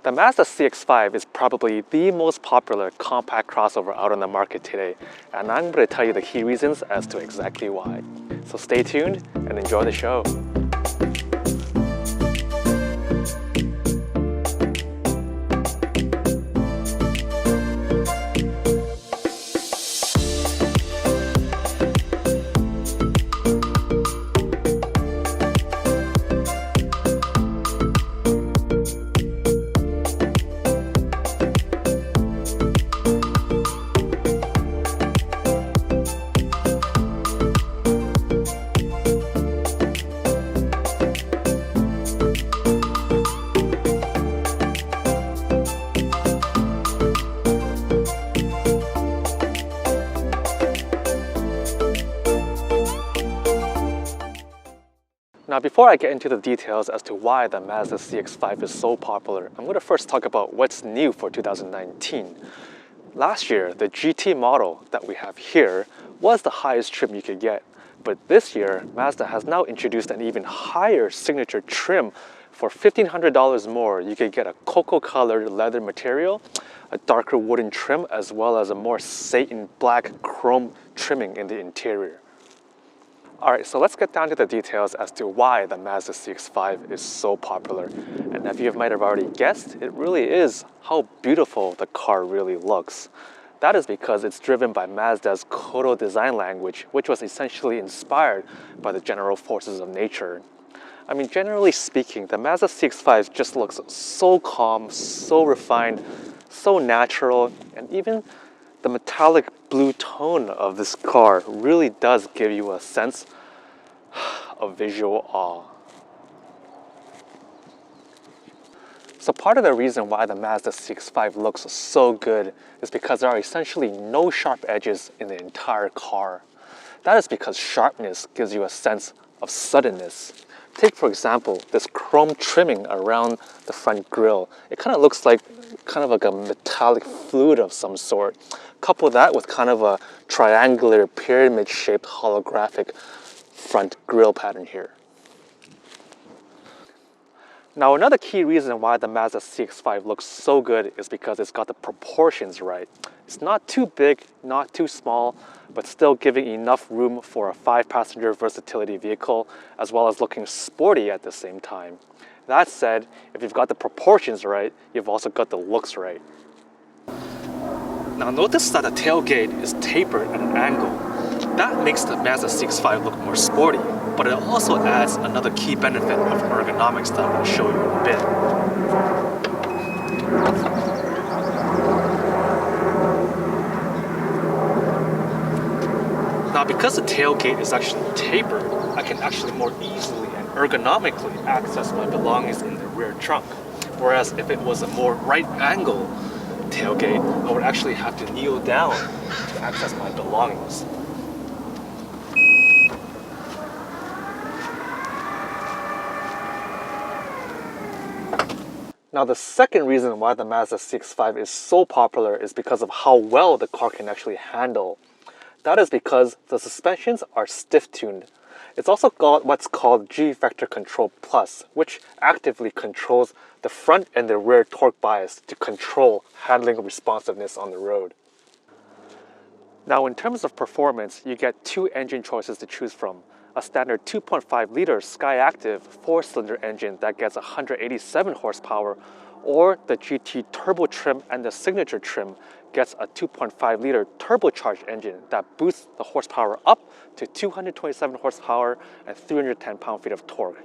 The Mazda CX-5 is probably the most popular compact crossover out on the market today, and I'm going to tell you the key reasons as to exactly why. So stay tuned and enjoy the show. Now, before I get into the details as to why the Mazda CX-5 is so popular, I'm going to first talk about what's new for 2019. Last year, the GT model that we have here was the highest trim you could get. But this year, Mazda has now introduced an even higher signature trim. For $1,500 more, you could get a cocoa-colored leather material, a darker wooden trim, as well as a more satin black chrome trimming in the interior. Alright, so let's get down to the details as to why the Mazda CX-5 is so popular. And if you might have already guessed, it really is how beautiful the car really looks. That is because it's driven by Mazda's Kodo design language, which was essentially inspired by the general forces of nature. I mean, generally speaking, the Mazda CX-5 just looks so calm, so refined, so natural, and even the metallic blue tone of this car really does give you a sense of visual awe. So part of the reason why the Mazda CX-5 looks so good is because there are essentially no sharp edges in the entire car. That is because sharpness gives you a sense of suddenness. Take, for example, this chrome trimming around the front grille. It kind of looks like a metallic fluid of some sort. Couple that with kind of a triangular pyramid-shaped holographic front grille pattern here. Now, another key reason why the Mazda CX-5 looks so good is because it's got the proportions right. It's not too big, not too small, but still giving enough room for a 5-passenger versatility vehicle, as well as looking sporty at the same time. That said, if you've got the proportions right, you've also got the looks right. Now notice that the tailgate is tapered at an angle. That makes the Mazda CX-5 look more sporty, but it also adds another key benefit of ergonomics that I'm going to show you in a bit. Now, because the tailgate is actually tapered, I can actually more easily and ergonomically access my belongings in the rear trunk. Whereas if it was a more right angle tailgate, I would actually have to kneel down to access my belongings. Now, the second reason why the Mazda CX-5 is so popular is because of how well the car can actually handle. That is because the suspensions are stiff-tuned. It's also got what's called G-Vector Control Plus, which actively controls the front and the rear torque bias to control handling responsiveness on the road. Now, in terms of performance, you get two engine choices to choose from. A standard 2.5-liter SKYACTIV 4-cylinder engine that gets 187 horsepower, or the GT turbo trim and the signature trim gets a 2.5-liter turbocharged engine that boosts the horsepower up to 227 horsepower and 310 pound-feet of torque.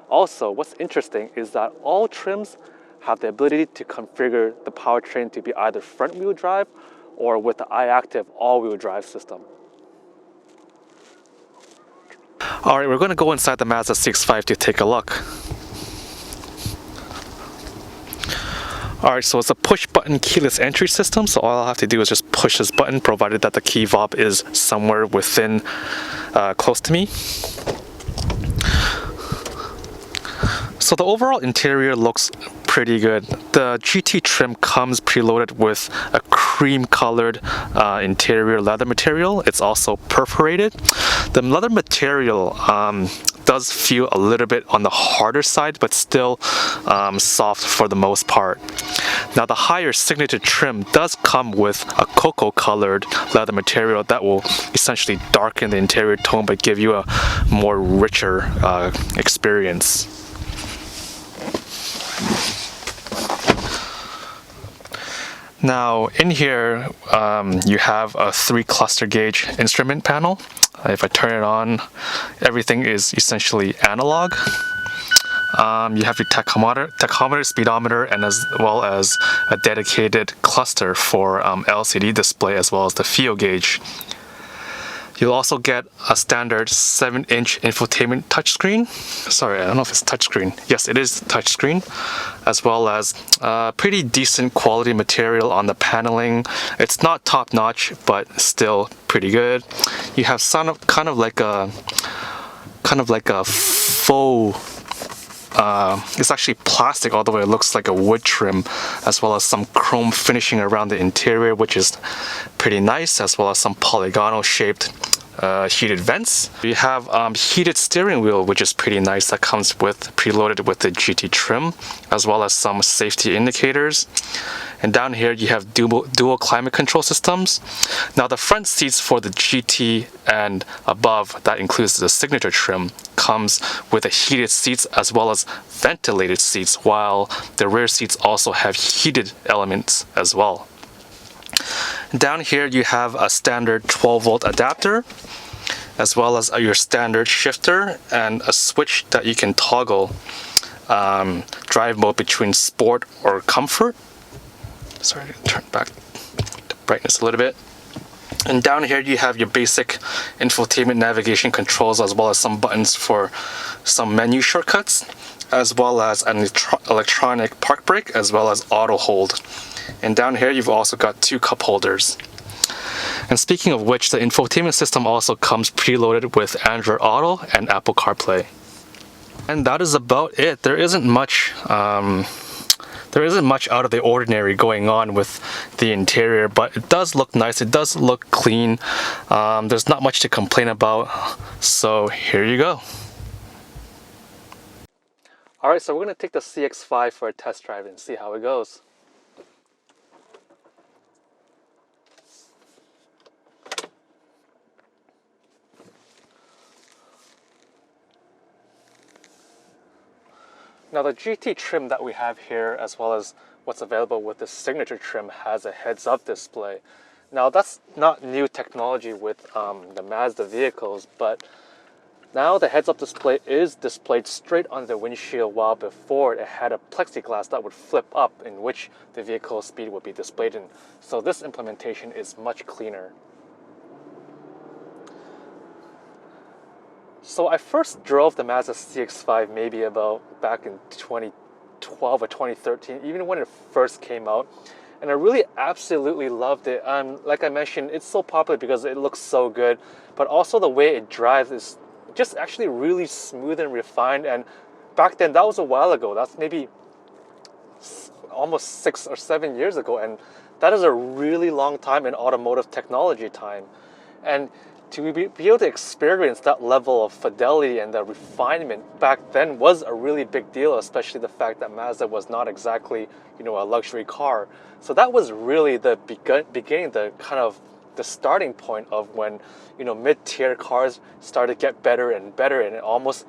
Also, what's interesting is that all trims have the ability to configure the powertrain to be either front-wheel drive or with the i-ACTIV all-wheel drive system. Alright, we're going to go inside the Mazda CX-5 to take a look. Alright, so it's a push-button keyless entry system, so all I'll have to do is just push this button, provided that the key fob is somewhere within, close to me. So the overall interior looks pretty good. The GT trim comes preloaded with a cream-colored interior leather material. It's also perforated. The leather material does feel a little bit on the harder side, but still soft for the most part. Now the higher signature trim does come with a cocoa colored leather material that will essentially darken the interior tone but give you a more richer experience. Now in here you have a 3 cluster gauge instrument panel. If I turn it on, everything is essentially analog. You have your tachometer, speedometer, and as well as a dedicated cluster for LCD display, as well as the field gauge. You'll also get a standard 7-inch infotainment touchscreen. Sorry, I don't know if it's touchscreen. Yes, it is touchscreen, as well as pretty decent quality material on the paneling. It's not top-notch, but still pretty good. You have kind of like a faux. It's actually plastic all the way. It looks like a wood trim, as well as some chrome finishing around the interior, which is pretty nice, as well as some polygonal shaped heated vents. You have heated steering wheel, which is pretty nice. That comes with preloaded with the GT trim, as well as some safety indicators. And down here you have dual climate control systems. Now the front seats for the GT and above, that includes the signature trim, comes with the heated seats as well as ventilated seats, while the rear seats also have heated elements as well. Down here you have a standard 12-volt adapter, as well as your standard shifter and a switch that you can toggle drive mode between sport or comfort. Sorry, to turn back the brightness a little bit. And down here you have your basic infotainment navigation controls, as well as some buttons for some menu shortcuts, as well as an electronic park brake, as well as auto hold. And down here you've also got 2 cup holders. And speaking of which, the infotainment system also comes preloaded with Android Auto and Apple CarPlay. And that is about it. There isn't much out of the ordinary going on with the interior, but it does look nice. It does look clean. There's not much to complain about. So here you go. Alright, so we're going to take the CX-5 for a test drive and see how it goes. Now the GT trim that we have here, as well as what's available with the signature trim, has a heads-up display. Now that's not new technology with the Mazda vehicles, but now the heads-up display is displayed straight on the windshield, while before it had a plexiglass that would flip up, in which the vehicle speed would be displayed in. So this implementation is much cleaner. So I first drove the Mazda CX-5 maybe about back in 2012 or 2013, even when it first came out. And I really absolutely loved it. Like I mentioned, it's so popular because it looks so good, but also the way it drives is just actually really smooth and refined. And back then, that was a while ago. That's maybe almost 6 or 7 years ago. And that is a really long time in automotive technology time. And to be able to experience that level of fidelity and the refinement back then was a really big deal, especially the fact that Mazda was not exactly, a luxury car. So that was really the beginning, the kind of the starting point of when, mid-tier cars started to get better and better, and it almost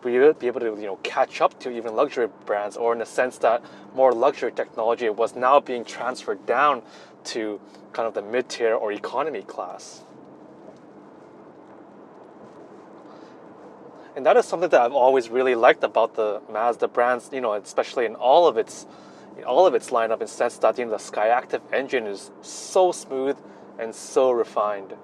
be able to, catch up to even luxury brands, or in the sense that more luxury technology was now being transferred down to kind of the mid-tier or economy class. And that is something that I've always really liked about the Mazda brands, especially in all of its lineup, in the sense that the SKYACTIV engine is so smooth and so refined.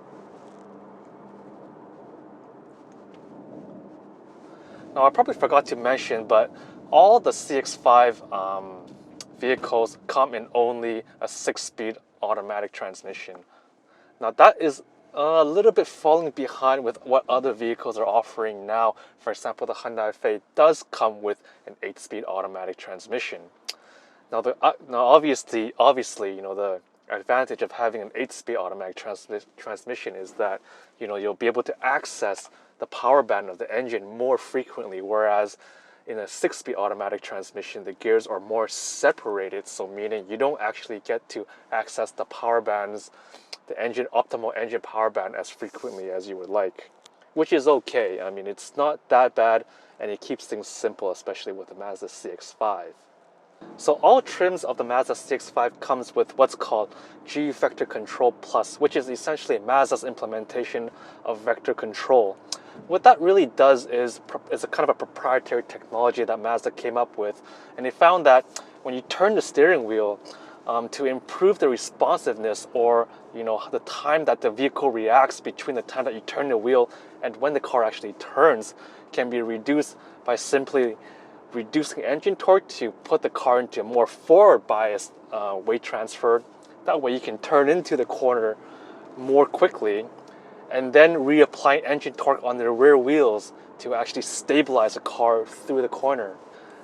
Now I probably forgot to mention, but all the CX-5 vehicles come in only a 6-speed automatic transmission. Now that is a little bit falling behind with what other vehicles are offering now. For example, the Hyundai Elantra does come with an 8-speed automatic transmission. Now, obviously, the advantage of having an 8-speed automatic transmission is that you'll be able to access the power band of the engine more frequently, whereas in a 6-speed automatic transmission, the gears are more separated, so meaning you don't actually get to access the power bands, the optimal engine power band as frequently as you would like, which is okay. I mean, it's not that bad, and it keeps things simple, especially with the Mazda CX-5. So all trims of the Mazda CX-5 comes with what's called G Vector Control Plus, which is essentially Mazda's implementation of vector control. What that really does is it's a kind of a proprietary technology that Mazda came up with, and they found that when you turn the steering wheel, to improve the responsiveness, or the time that the vehicle reacts between the time that you turn the wheel and when the car actually turns, can be reduced by simply reducing engine torque to put the car into a more forward biased weight transfer. That way you can turn into the corner more quickly, and then reapply engine torque on the rear wheels to actually stabilize the car through the corner.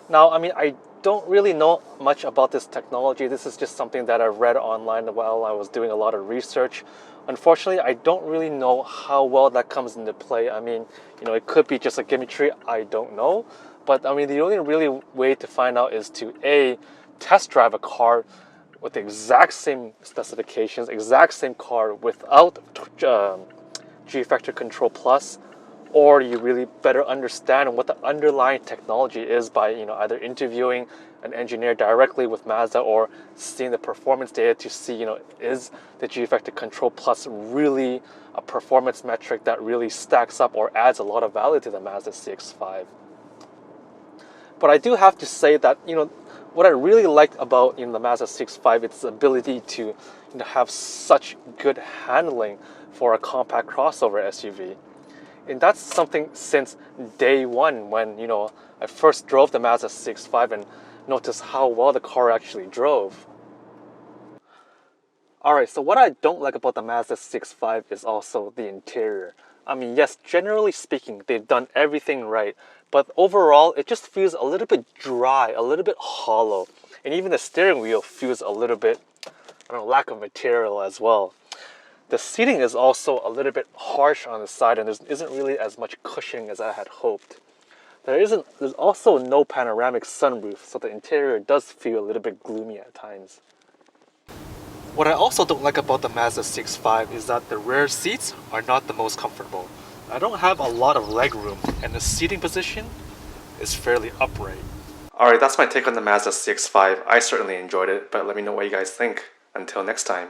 Now, I mean, I don't really know much about this technology. This is just something that I read online while I was doing a lot of research. Unfortunately, I don't really know how well that comes into play. I mean, it could be just a gimmickry, I don't know. But I mean, the only really way to find out is to A, test drive a car with the exact same specifications, exact same car without G Vector Control Plus, or you really better understand what the underlying technology is by either interviewing an engineer directly with Mazda or seeing the performance data to see is the G Vector Control Plus really a performance metric that really stacks up or adds a lot of value to the Mazda CX-5. But I do have to say that what I really liked about the Mazda CX-5, its ability to have such good handling for a compact crossover SUV. And that's something since day one when I first drove the Mazda CX-5 and noticed how well the car actually drove. Alright, so what I don't like about the Mazda CX-5 is also the interior. I mean, yes, generally speaking, they've done everything right, but overall, it just feels a little bit dry, a little bit hollow, and even the steering wheel feels a little bit, lack of material as well. The seating is also a little bit harsh on the side, and there isn't really as much cushioning as I had hoped. There's also no panoramic sunroof, so the interior does feel a little bit gloomy at times. What I also don't like about the Mazda CX-5 is that the rear seats are not the most comfortable. I don't have a lot of leg room, and the seating position is fairly upright. Alright, that's my take on the Mazda CX-5. I certainly enjoyed it, but let me know what you guys think. Until next time.